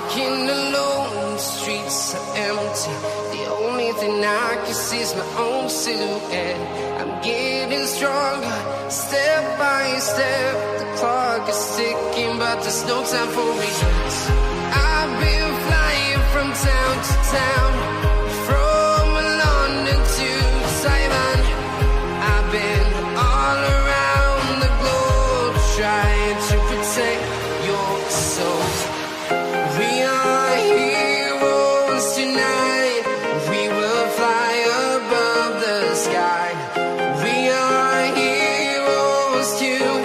walking alone, the streets are empty. The only thing I can see is my own silhouette. I'm getting stronger, step by step. The clock is ticking, but there's no time for regrets. I've been flying from town to town, from London to Taiwan. I've been all around the globe, trying to protect your soul. We are heroes tonight. We will fly above the sky. We are heroes tonight.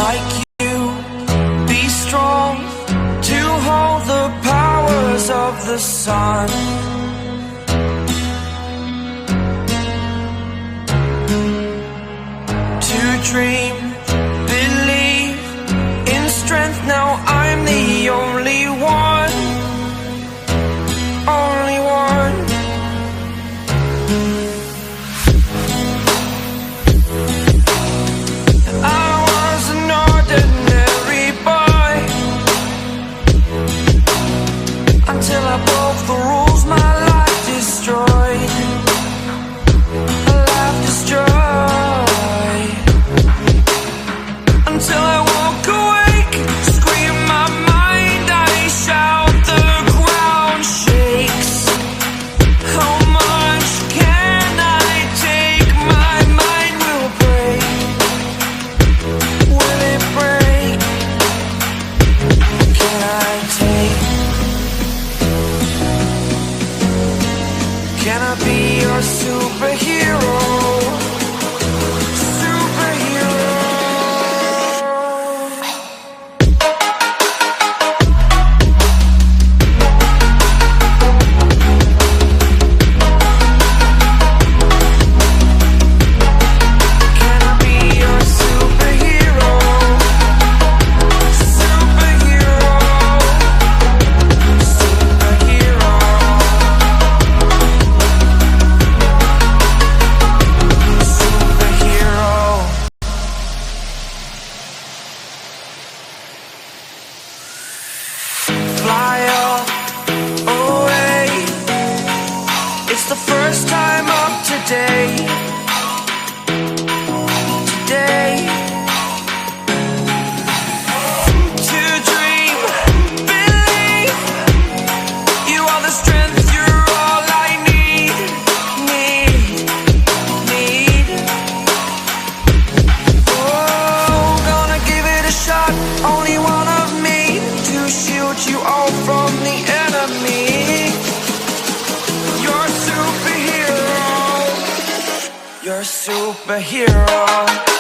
Like you, be strong to hold the powers of the sun. To dream, believe in strength. Now I'm the only one, only one. Until I broke the rules, my life destroyed. A life destroyed. Until I woke awake, scream my mind, I shout, the ground shakes. How much can I take? My mind will break. Will it break? Can I take? Can I be your superhero? Superhero. Can I be your superhero? Superhero. Superhero. Fly up, away. It's the first time of today. Today. To dream, believe. You are the strength, you're all I need. Oh, gonna give it a shot. Only one of me to shield you all from the enemy. You're a superhero. You're a superhero.